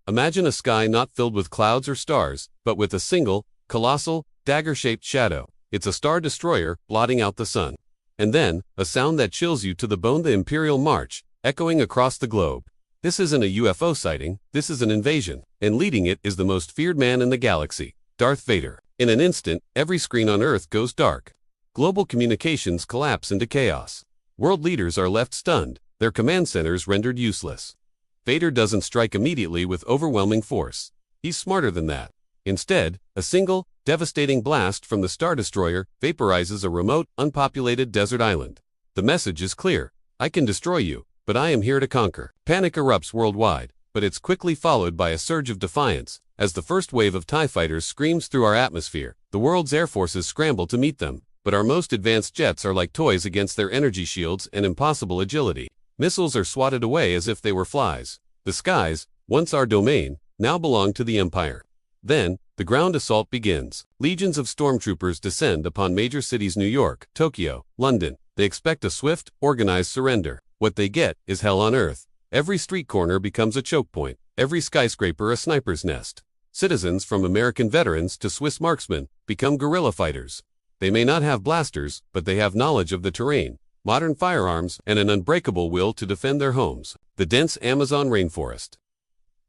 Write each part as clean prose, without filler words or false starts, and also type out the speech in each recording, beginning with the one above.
Imagine a sky not filled with clouds or stars, but with a single, colossal, dagger-shaped shadow. It's a star destroyer, blotting out the sun. And then, a sound that chills you to the bone: the Imperial March, echoing across the globe. This isn't a UFO sighting, this is an invasion, and leading it is the most feared man in the galaxy, Darth Vader. In an instant, every screen on Earth goes dark. Global communications collapse into chaos. World leaders are left stunned, their command centers rendered useless. Vader doesn't strike immediately with overwhelming force. He's smarter than that. Instead, a single, devastating blast from the Star Destroyer vaporizes a remote, unpopulated desert island. The message is clear: I can destroy you, but I am here to conquer. Panic erupts worldwide, but it's quickly followed by a surge of defiance. As the first wave of TIE fighters screams through our atmosphere, the world's air forces scramble to meet them. But our most advanced jets are like toys against their energy shields and impossible agility. Missiles are swatted away as if they were flies. The skies, once our domain, now belong to the Empire. Then, the ground assault begins. Legions of stormtroopers descend upon major cities: New York, Tokyo, London. They expect a swift, organized surrender. What they get is hell on Earth. Every street corner becomes a choke point, every skyscraper a sniper's nest. Citizens, from American veterans to Swiss marksmen, become guerrilla fighters. They may not have blasters, but they have knowledge of the terrain, modern firearms, and an unbreakable will to defend their homes. The dense Amazon rainforest.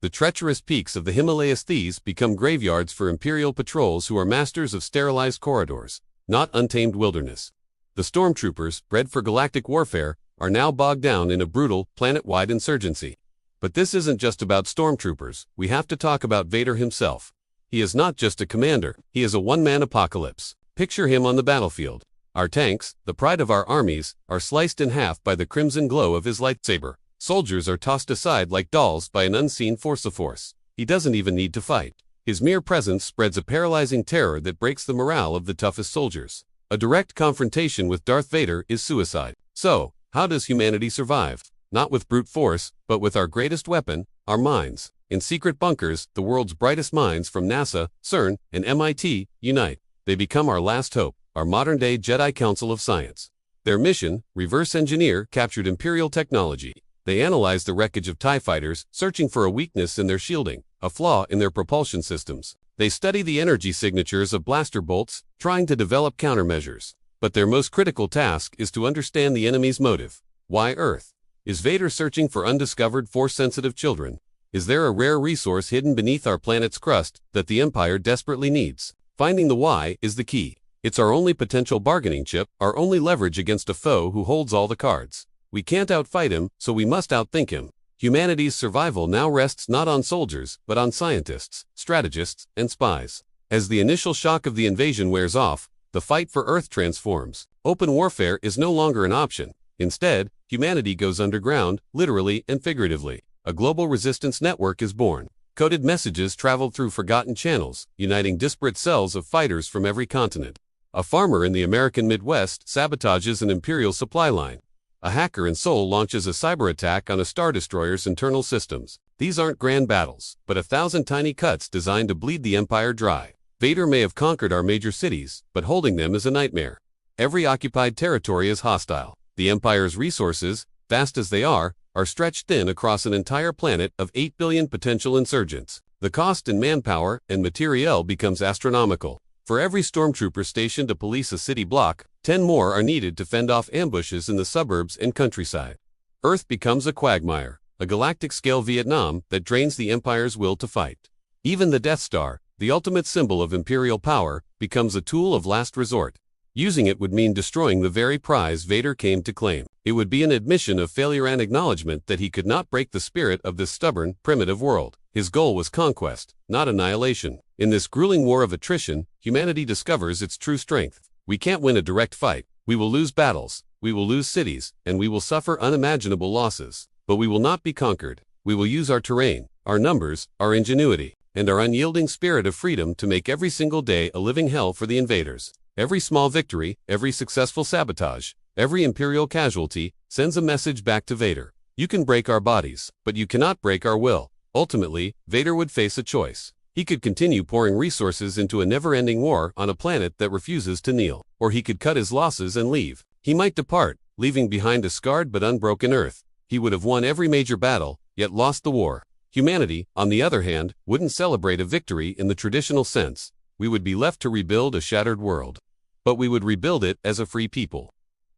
The treacherous peaks of the Himalayas. These become graveyards for Imperial patrols who are masters of sterilized corridors, not untamed wilderness. The stormtroopers, bred for galactic warfare, are now bogged down in a brutal, planet-wide insurgency. But this isn't just about stormtroopers. We have to talk about Vader himself. He is not just a commander, he is a one-man apocalypse. Picture him on the battlefield. Our tanks, the pride of our armies, are sliced in half by the crimson glow of his lightsaber. Soldiers are tossed aside like dolls by an unseen force. He doesn't even need to fight. His mere presence spreads a paralyzing terror that breaks the morale of the toughest soldiers. A direct confrontation with Darth Vader is suicide. So, how does humanity survive? Not with brute force, but with our greatest weapon, our minds. In secret bunkers, the world's brightest minds from NASA, CERN, and MIT unite. They become our last hope, our modern-day Jedi Council of Science. Their mission: reverse engineer captured Imperial technology. They analyze the wreckage of TIE fighters, searching for a weakness in their shielding, a flaw in their propulsion systems. They study the energy signatures of blaster bolts, trying to develop countermeasures. But their most critical task is to understand the enemy's motive. Why Earth? Is Vader searching for undiscovered force-sensitive children? Is there a rare resource hidden beneath our planet's crust that the Empire desperately needs? Finding the why is the key. It's our only potential bargaining chip, our only leverage against a foe who holds all the cards. We can't outfight him, so we must outthink him. Humanity's survival now rests not on soldiers, but on scientists, strategists, and spies. As the initial shock of the invasion wears off, the fight for Earth transforms. Open warfare is no longer an option. Instead, humanity goes underground, literally and figuratively. A global resistance network is born. Coded messages travel through forgotten channels, uniting disparate cells of fighters from every continent. A farmer in the American Midwest sabotages an Imperial supply line. A hacker in Seoul launches a cyber attack on a Star Destroyer's internal systems. These aren't grand battles, but 1,000 tiny cuts designed to bleed the Empire dry. Vader may have conquered our major cities, but holding them is a nightmare. Every occupied territory is hostile. The Empire's resources, vast as they are stretched thin across an entire planet of 8 billion potential insurgents. The cost in manpower and materiel becomes astronomical. For every stormtrooper stationed to police a city block, 10 more are needed to fend off ambushes in the suburbs and countryside. Earth becomes a quagmire, a galactic-scale Vietnam that drains the Empire's will to fight. Even the Death Star, the ultimate symbol of Imperial power, becomes a tool of last resort. Using it would mean destroying the very prize Vader came to claim. It would be an admission of failure and acknowledgement that he could not break the spirit of this stubborn, primitive world. His goal was conquest, not annihilation. In this grueling war of attrition, humanity discovers its true strength. We can't win a direct fight. We will lose battles, we will lose cities, and we will suffer unimaginable losses. But we will not be conquered. We will use our terrain, our numbers, our ingenuity, and our unyielding spirit of freedom to make every single day a living hell for the invaders. Every small victory, every successful sabotage, every Imperial casualty sends a message back to Vader. You can break our bodies, but you cannot break our will. Ultimately, Vader would face a choice. He could continue pouring resources into a never-ending war on a planet that refuses to kneel, or he could cut his losses and leave. He might depart, leaving behind a scarred but unbroken Earth. He would have won every major battle, yet lost the war. Humanity, on the other hand, wouldn't celebrate a victory in the traditional sense. We would be left to rebuild a shattered world. But we would rebuild it as a free people.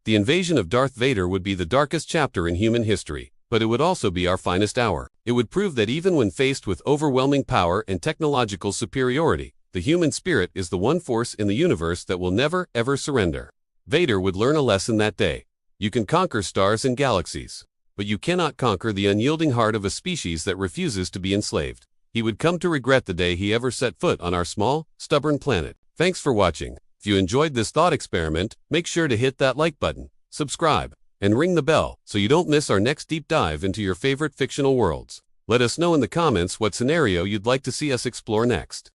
The invasion of Darth Vader would be the darkest chapter in human history, but it would also be our finest hour. It would prove that even when faced with overwhelming power and technological superiority, the human spirit is the one force in the universe that will never, ever surrender. Vader would learn a lesson that day. You can conquer stars and galaxies, but you cannot conquer the unyielding heart of a species that refuses to be enslaved. He would come to regret the day he ever set foot on our small, stubborn planet. Thanks for watching. If you enjoyed this thought experiment, make sure to hit that like button, subscribe, and ring the bell so you don't miss our next deep dive into your favorite fictional worlds. Let us know in the comments what scenario you'd like to see us explore next.